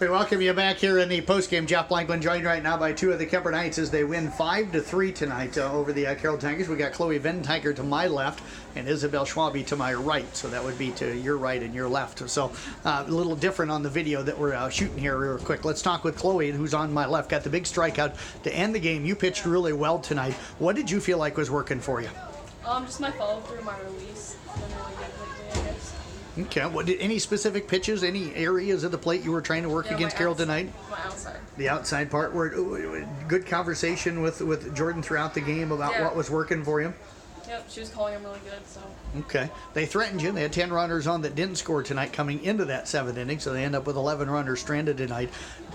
We welcome you back here in the postgame. Jeff Blankman joined right now by two of the Kuemper Knights as they win 5-3 tonight over the Carroll Tigers. We got Chloe Venttiker to my left and Isabel Schwabe to my right. So that would be to your right and your left. So a little different on the video that we're shooting here real quick. Let's talk with Chloe, who's on my left. Got the big strikeout to end the game. You pitched really well tonight. What did you feel like was working for you? Just my follow through, my release. Been really good lately, I guess. Okay. What did any specific pitches, any areas of the plate you were trying to work against Carroll tonight? My outside. The outside part. Were good conversation with Jordan throughout the game about what was working for you? Yep, she was calling him really good, so. Okay. They threatened you. They had 10 runners on that didn't score tonight coming into that 7th inning, so they end up with 11 runners stranded tonight.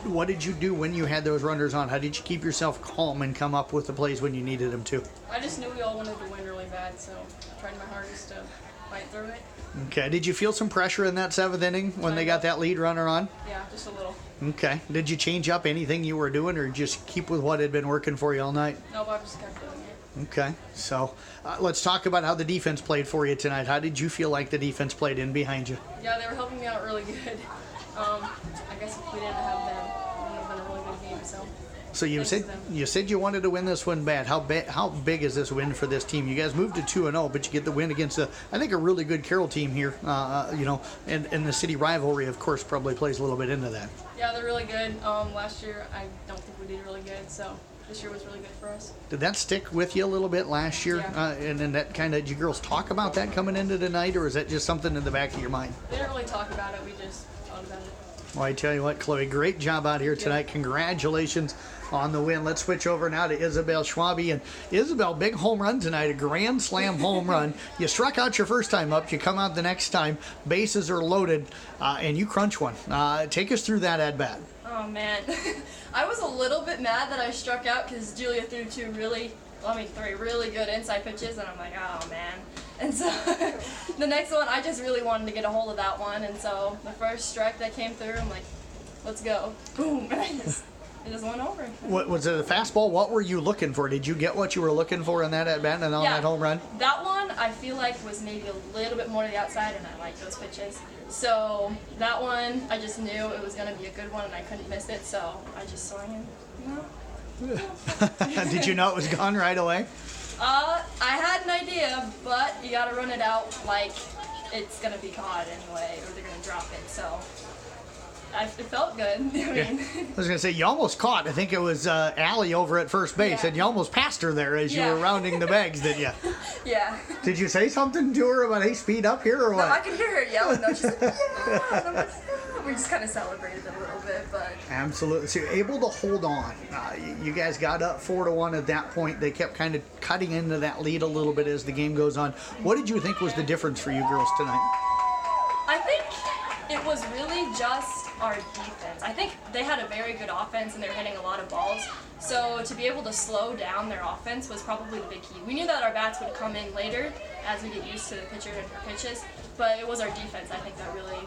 What did you do when you had those runners on? How did you keep yourself calm and come up with the plays when you needed them to? I just knew we all wanted to win really bad, so I tried my hardest to fight through it. Okay. Did you feel some pressure in that 7th inning when they got that lead runner on? Yeah, just a little. Okay. Did you change up anything you were doing or just keep with what had been working for you all night? Nope, I just kept doing it. Okay, so let's talk about how the defense played for you tonight. How did you feel like the defense played in behind you? Yeah, they were helping me out really good. I guess if we didn't have them, it would have been a really good game. So you said you wanted to win this one bad. How big is this win for this team? You guys moved to 2-0, but you get the win against I think a really good Carroll team here. And the city rivalry, of course, probably plays a little bit into that. Yeah, they're really good. Last year, I don't think we did really good, so. This year was really good for us. Did that stick with you a little bit last year? Yeah. And then that kind of, did you girls talk about that coming into tonight, or is that just something in the back of your mind? They didn't really talk about it. We just thought about it. Well, I tell you what, Chloe, great job out here tonight. Congratulations on the win. Let's switch over now to Isabel Schwabe. And Isabel, big home run tonight, a grand slam home run. You struck out your first time up. You come out the next time. Bases are loaded, and you crunch one. Take us through that at-bat. Oh, man. I was a little bit mad that I struck out because Julia threw three really good inside pitches, and I'm like, oh, man. And so the next one, I just really wanted to get a hold of that one, and so the first strike that came through, I'm like, let's go. Boom. And it just went over. What was it, a fastball? What were you looking for? Did you get what you were looking for in that at-bat and on that home run? That one, I feel like was maybe a little bit more to the outside, and I like those pitches. So that one, I just knew it was going to be a good one, and I couldn't miss it, so I just swung and, Did you know it was gone right away? I had an idea, but you got to run it out like it's going to be caught anyway, or they're going to drop it, so it felt good. I was going to say, you almost caught. I think it was Allie over at first base, and you almost passed her there as you were rounding the bags, didn't you? Yeah. Did you say something to her about, hey, speed up here, or what? No, I could hear her yelling, though. She's like, yeah. And I'm like, yeah. We just kind of celebrated a little bit, but... Absolutely. So you're able to hold on. You guys got up 4-1 at that point. They kept kind of cutting into that lead a little bit as the game goes on. What did you think was the difference for you girls tonight? I think it was really just our defense. I think they had a very good offense and they were hitting a lot of balls. So to be able to slow down their offense was probably the big key. We knew that our bats would come in later as we get used to the pitcher and her pitches, but it was our defense, I think, that really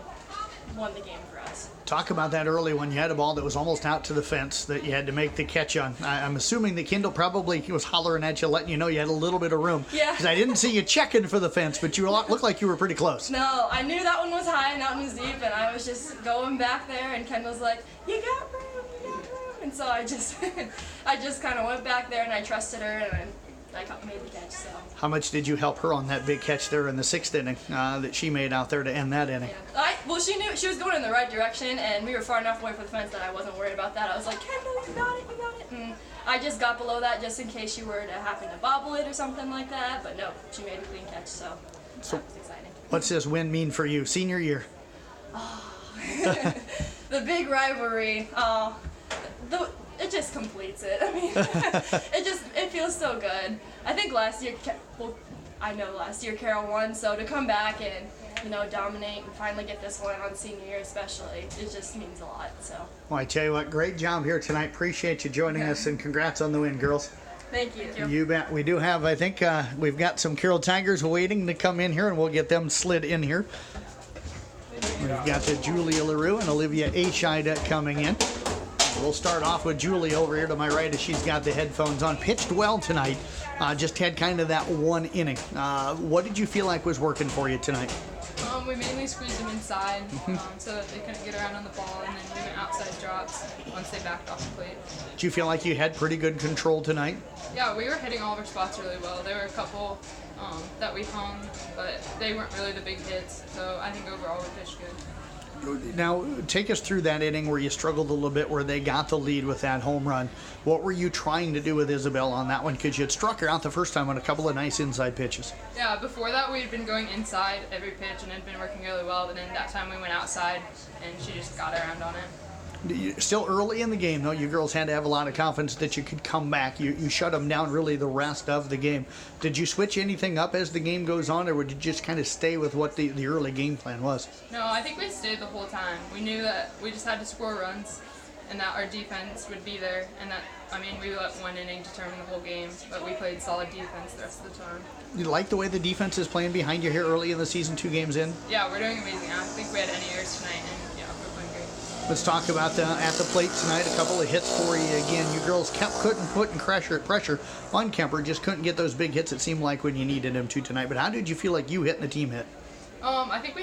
won the game for us. Talk about that early when you had a ball that was almost out to the fence that you had to make the catch on. I'm assuming that Kendall probably was hollering at you, letting you know you had a little bit of room. Yeah. Because I didn't see you checking for the fence, but you looked like you were pretty close. No, I knew that one was high and that one was deep, and I was just going back there, and Kendall's like, you got room, you got room. And so I just kind of went back there, and I trusted her, and I made the catch. So. How much did you help her on that big catch there in the 6th inning that she made out there to end that inning? Yeah. Well, she knew she was going in the right direction, and we were far enough away from the fence that I wasn't worried about that. I was like, Kendall, you got it, you got it. And I just got below that just in case she were to happen to bobble it or something like that. But no, she made a clean catch, so that was exciting. What's this win mean for you, senior year? Oh, the big rivalry. It just completes it. I mean, it feels so good. I think last year, last year Carroll won, so to come back and, dominate and finally get this one on senior year especially, it just means a lot, so. Well, I tell you what, great job here tonight. Appreciate you joining us, and congrats on the win, girls. Thank you. You bet. We do have, I think, we've got some Carroll Tigers waiting to come in here, and we'll get them slid in here. We've got the Julia LaRue and Olivia Ashida coming in. We'll start off with Julie over here to my right as she's got the headphones on. Pitched well tonight. Just had kind of that one inning. What did you feel like was working for you tonight? We mainly squeezed them inside so that they couldn't get around on the ball, and then we went outside drops once they backed off the plate. Did you feel like you had pretty good control tonight? Yeah, we were hitting all of our spots really well. There were a couple that we hung, but they weren't really the big hits. So I think overall we pitched good. Now, take us through that inning where you struggled a little bit, where they got the lead with that home run. What were you trying to do with Isabel on that one? Because you had struck her out the first time on a couple of nice inside pitches. Yeah, before that we had been going inside every pitch and it had been working really well. But then that time we went outside and she just got around on it. Still early in the game, though. You girls had to have a lot of confidence that you could come back. You shut them down really the rest of the game. Did you switch anything up as the game goes on, or would you just kind of stay with what the early game plan was? No, I think we stayed the whole time. We knew that we just had to score runs and that our defense would be there. And that, I mean, we let one inning determine the whole game, but we played solid defense the rest of the time. You like the way the defense is playing behind you here early in the season, 2 games in? Yeah, we're doing amazing. I think we had any errors tonight, and yeah, we're playing great. Let's talk about at the plate tonight. A couple of hits for you again. You girls couldn't put pressure on Kuemper. Just couldn't get those big hits, it seemed like, when you needed them to tonight. But how did you feel like you hit and the team hit? I think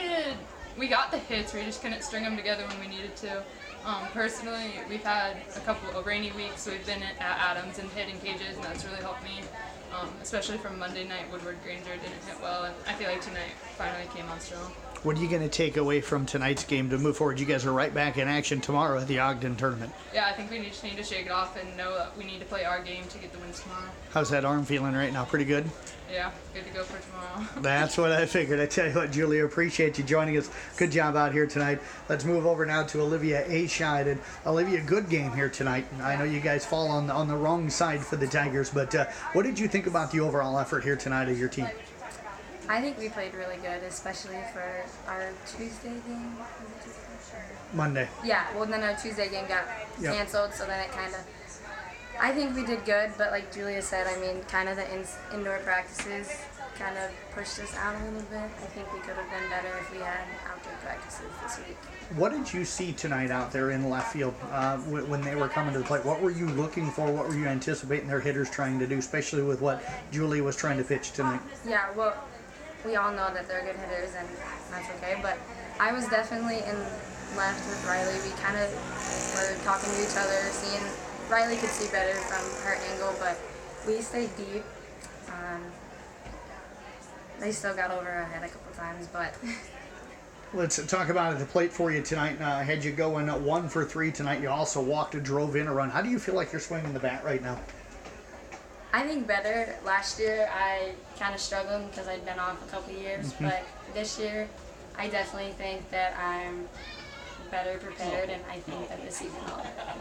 we got the hits. We just couldn't string them together when we needed to. Personally, we've had a couple of rainy weeks. We've been at Adams and hitting cages, and that's really helped me. Especially from Monday night, Woodward Granger didn't hit well, and I feel like tonight finally came on strong. What are you going to take away from tonight's game to move forward? You guys are right back in action tomorrow at the Ogden tournament. Yeah, I think we just need to shake it off and know that we need to play our game to get the wins tomorrow. How's that arm feeling right now? Pretty good? Yeah, good to go for tomorrow. That's what I figured. I tell you what, Julia, appreciate you joining us. Good job out here tonight. Let's move over now to Olivia Ascheid. And Olivia, good game here tonight. I know you guys fall on the wrong side for the Tigers, but what did you think about the overall effort here tonight of your team? I think we played really good, especially for our Tuesday game. Monday. Yeah, well, then our Tuesday game got canceled, so then it kind of... I think we did good, but like Julia said, I mean, kind of the indoor practices kind of pushed us out a little bit. I think we could have been better if we had outdoor practices this week. What did you see tonight out there in left field when they were coming to the plate? What were you looking for? What were you anticipating their hitters trying to do, especially with what Julie was trying to pitch tonight? Yeah, well, we all know that they're good hitters, and that's okay, but I was definitely in left with Riley. We kind of were talking to each other, seeing Riley could see better from her angle, but we stayed deep. They still got over our head a couple times, but... Let's talk about at the plate for you tonight. I had you going 1 for 3 tonight. You also walked, drove in a run. How do you feel like you're swinging the bat right now? I think better. Last year I kind of struggled because I'd been off a couple years, but this year I definitely think that I'm better prepared, and I think that this season will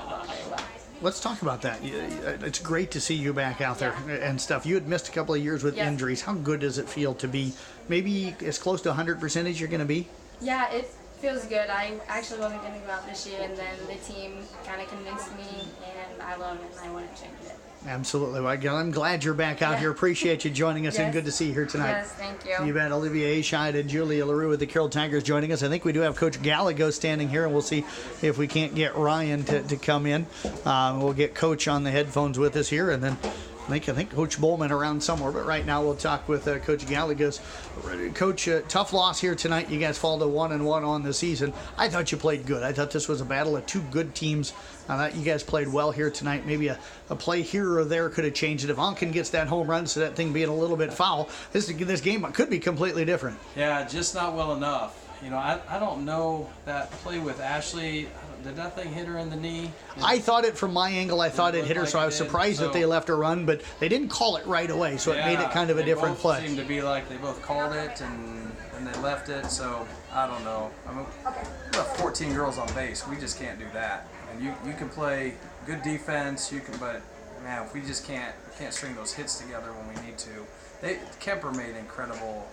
go very well. Let's talk about that. It's great to see you back out there and stuff. You had missed a couple of years with injuries. How good does it feel to be maybe as close to 100% as you're going to be? Yeah, it feels good. I actually wasn't going to go out this year, and then the team kind of convinced me, and I love it, and I want to change it. Absolutely. Well, I'm glad you're back out here. Appreciate you joining us, and good to see you here tonight. Yes, thank you. You bet. Olivia Ascheid and Julia LaRue with the Carroll Tigers joining us. I think we do have Coach Gallego standing here, and we'll see if we can't get Ryan to come in. We'll get Coach on the headphones with us here, and then I think Coach Bowman around somewhere, but right now we'll talk with Coach Gallegos. Coach, tough loss here tonight. You guys fall to 1-1 on the season. I thought you played good. I thought this was a battle of two good teams. I thought you guys played well here tonight. Maybe a play here or there could have changed it. If Onken gets that home run, so that thing being a little bit foul, this game could be completely different. Yeah, just not well enough. You know, I don't know that play with Ashley. Did that thing hit her in the knee? I thought it from my angle. I thought it hit her, so I was surprised that they left her run, but they didn't call it right away, so it made it kind of a different play. It seemed to be like they both called it and they left it, so I don't know. I mean, we have 14 girls on base. We just can't do that. And you can play good defense, but man, if we just can't string those hits together when we need to. Kuemper made incredible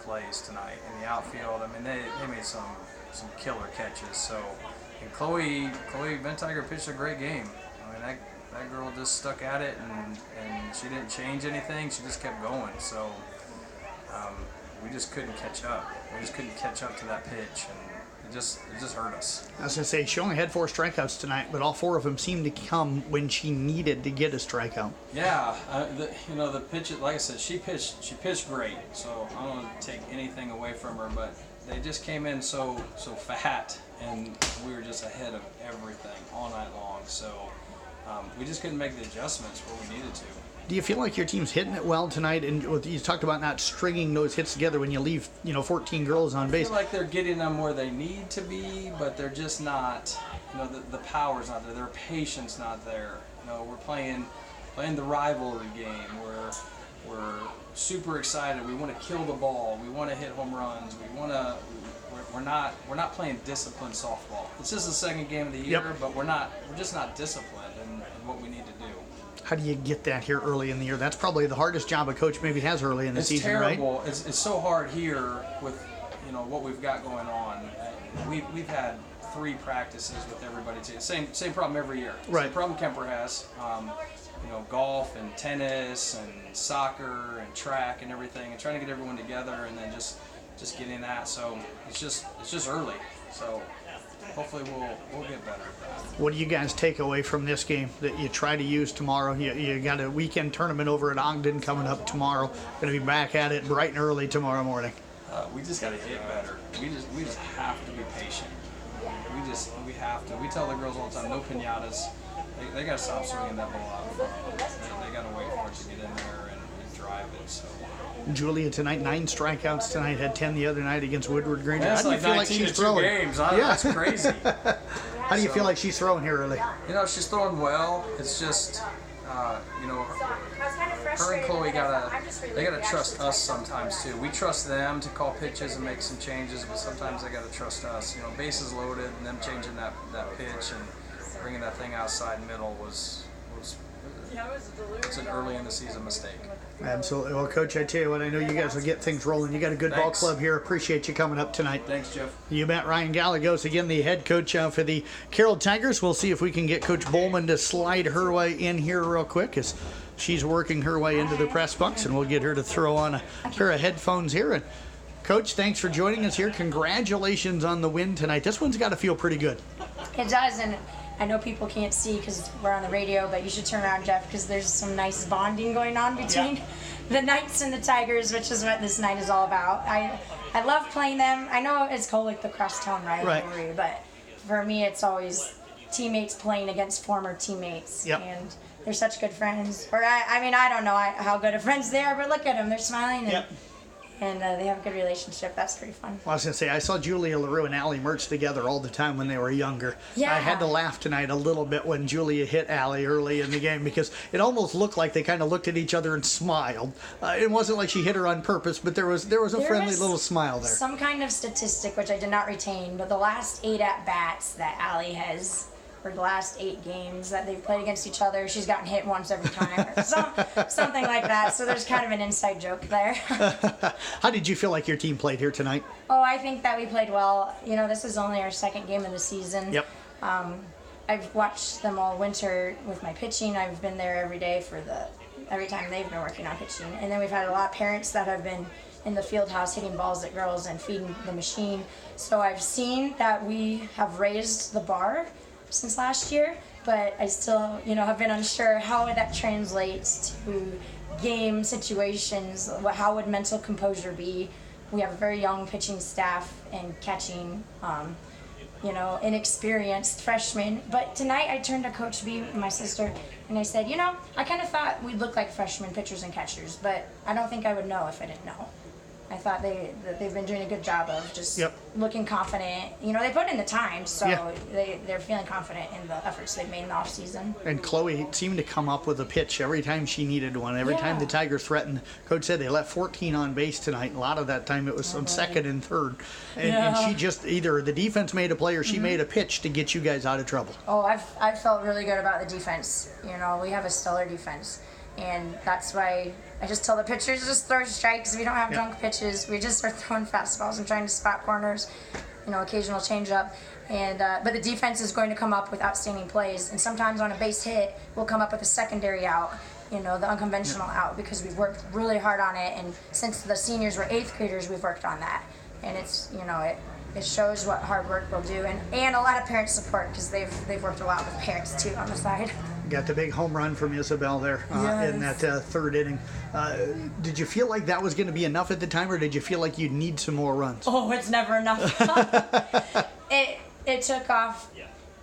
plays tonight in the outfield. I mean, they made some killer catches. So, and Chloe Ventiger pitched a great game. I mean, that girl just stuck at it, and she didn't change anything. She just kept going. So we just couldn't catch up. We just couldn't catch up to that pitch, and it just hurt us. I was going to say, she only had 4 strikeouts tonight, but all 4 of them seemed to come when she needed to get a strikeout. Yeah, the pitch, like I said, she pitched great. So I don't want to take anything away from her, but they just came in so fat, and we were just ahead of everything all night long. So we just couldn't make the adjustments where we needed to. Do you feel like your team's hitting it well tonight? And you talked about not stringing those hits together when you leave, 14 girls on I base. feel like they're getting them where they need to be, but they're just not. The power's not there. Their patience not there. We're playing the rivalry game. We're super excited. We want to kill the ball. We want to hit home runs. We're not playing disciplined softball. This is the second game of the year, but we're just not disciplined in what we need to do. How do you get that here early in the year? That's probably the hardest job a coach maybe has early in the season, right? It's terrible. It's so hard here with what we've got going on. We've had 3 practices with everybody. Same problem every year. Right. Same problem Kuemper has. Golf and tennis and soccer and track and everything, and trying to get everyone together, and then just getting that. So it's just early. So hopefully we'll get better at that. What do you guys take away from this game that you try to use tomorrow? You got a weekend tournament over at Ogden coming up tomorrow. Going to be back at it bright and early tomorrow morning. We just got to hit better. We just have to be patient. We have to. We tell the girls all the time, no piñatas. They got to stop swinging that ball out. They got to wait for it to get in there and drive it. So. Julia tonight, 9 strikeouts tonight, had 10 the other night against Woodward Granger. That's How do you like feel like 19 she's to 2 throwing? games. That's crazy. How do you feel like she's throwing here early? She's throwing well. It's just, her and Chloe gotta trust us sometimes too. We trust them to call pitches and make some changes, but sometimes they gotta trust us. Bases loaded and them changing that pitch and bringing that thing outside middle was it's an early in the season mistake. Absolutely. Well, Coach, I tell you what, I know you guys will get things rolling. You got a good ball club here. Appreciate you coming up tonight. Thanks, Jeff. You bet. Ryan Gallegos, again, the head coach for the Carroll Tigers. We'll see if we can get Coach Bowman to slide her way in here real quick as she's working her way into the press box, and we'll get her to throw on a pair of headphones here. And Coach, thanks for joining us here. Congratulations on the win tonight. This one's got to feel pretty good. It does, and I know people can't see because we're on the radio, but you should turn around, Jeff, because there's some nice bonding going on between the Knights and the Tigers, which is what this night is all about. I love playing them. I know it's called like the crosstown rivalry, but for me it's always teammates playing against former teammates. And they're such good friends. Or I don't know how good of friends they are, but look at them. They're smiling. And they have a good relationship. That's pretty fun. Well, I was going to say, I saw Julia LaRue and Allie Mertz together all the time when they were younger. Yeah. I had to laugh tonight a little bit when Julia hit Allie early in the game because it almost looked like they kind of looked at each other and smiled. It wasn't like she hit her on purpose, but there was a friendly little smile there. Some kind of statistic, which I did not retain, but the last 8 at-bats that Allie has, or the last 8 games that they've played against each other, she's gotten hit once every time, or something like that. So there's kind of an inside joke there. How did you feel like your team played here tonight? Oh, I think that we played well. This is only our 2nd game of the season. Yep. I've watched them all winter with my pitching. I've been there every day every time they've been working on pitching. And then we've had a lot of parents that have been in the field house hitting balls at girls and feeding the machine. So I've seen that we have raised the bar since last year, but I still, have been unsure how that translates to game situations. How would mental composure be? We have a very young pitching staff and catching, inexperienced freshmen. But tonight I turned to Coach B, my sister, and I said, I kind of thought we'd look like freshmen pitchers and catchers, but I don't think I would know if I didn't know. I thought they've been doing a good job of just looking confident. They put in the time, so they're feeling confident in the efforts they've made in the off season. And Chloe seemed to come up with a pitch every time she needed one. Every time the Tigers threatened. Coach said they left 14 on base tonight. A lot of that time it was on 2nd and 3rd. And she just either the defense made a play or she made a pitch to get you guys out of trouble. Oh, I've felt really good about the defense. We have a stellar defense. And that's why I just tell the pitchers, just throw strikes. We don't have drunk pitches. We just are throwing fastballs and trying to spot corners, occasional changeup. And but the defense is going to come up with outstanding plays. And sometimes on a base hit, we'll come up with a secondary out, the unconventional out, because we've worked really hard on it. And since the seniors were 8th graders, we've worked on that. And it's, it shows what hard work will do. And a lot of parent support, because they've worked a lot with parents, too, on the side. Got the big home run from Isabel there in that third inning. Did you feel like that was going to be enough at the time, or did you feel like you'd need some more runs? Oh, it's never enough. It took off.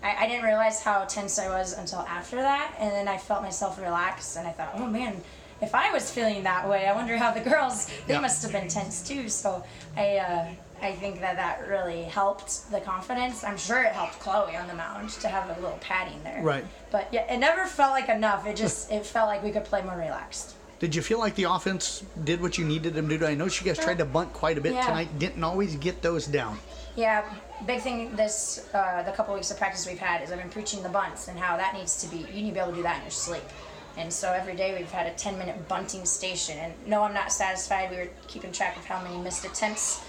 I didn't realize how tense I was until after that, and then I felt myself relax, and I thought, oh man, if I was feeling that way, I wonder how the girls, they must have been tense too. So I think that really helped the confidence. I'm sure it helped Chloe on the mound to have a little padding there. Right. But yeah, it never felt like enough. It felt like we could play more relaxed. Did you feel like the offense did what you needed them to do? I know you guys tried to bunt quite a bit tonight. Didn't always get those down. Yeah, big thing the couple weeks of practice we've had is I've been preaching the bunts and how that needs to be, you need to be able to do that in your sleep. And so every day we've had a 10-minute bunting station. And no, I'm not satisfied. We were keeping track of how many missed attempts.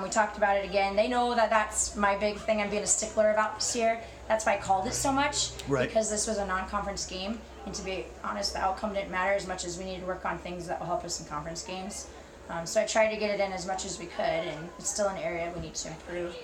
We talked about it again. They know that that's my big thing I'm being a stickler about this year. That's why I called it so much. Right. Because this was a non-conference game. And to be honest, the outcome didn't matter as much as we needed to work on things that will help us in conference games. So I tried to get it in as much as we could, and it's still an area we need to improve.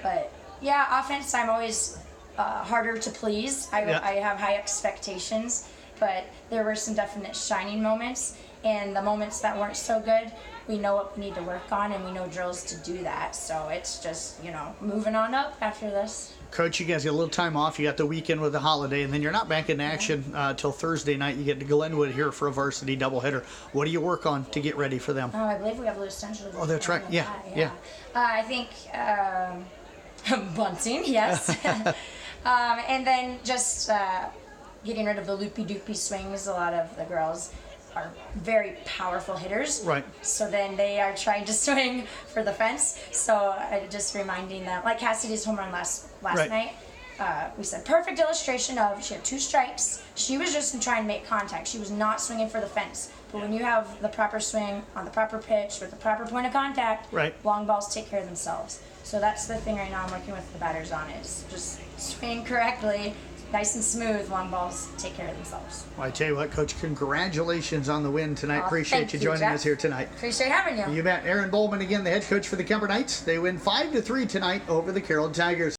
But yeah, offense, I'm always harder to please. I have high expectations, but there were some definite shining moments, and the moments that weren't so good, we know what we need to work on, and we know drills to do that. So it's just, moving on up after this. Coach, you guys get a little time off. You got the weekend with the holiday, and then you're not back in action till Thursday night. You get to Glenwood here for a varsity doubleheader. What do you work on to get ready for them? Oh, I believe we have Lewis Central. Oh, that's right. Yeah. I think bunting, yes. And then just getting rid of the loopy-doopy swings. A lot of the girls are very powerful hitters. Right. So then they are trying to swing for the fence. So just reminding them, like Cassidy's home run last night, we said perfect illustration of she had 2 strikes. She was just trying to make contact. She was not swinging for the fence. But when you have the proper swing on the proper pitch with the proper point of contact, long balls take care of themselves. So that's the thing right now I'm working with the batters on is just swing correctly, nice and smooth, long balls take care of themselves. Well, I tell you what, Coach, congratulations on the win tonight. Appreciate you joining Jeff. us here tonight. Appreciate having you. You bet. Kuemper Bowman again, the head coach for the Kuemper Knights. They win 5-3 tonight over the Carroll Tigers.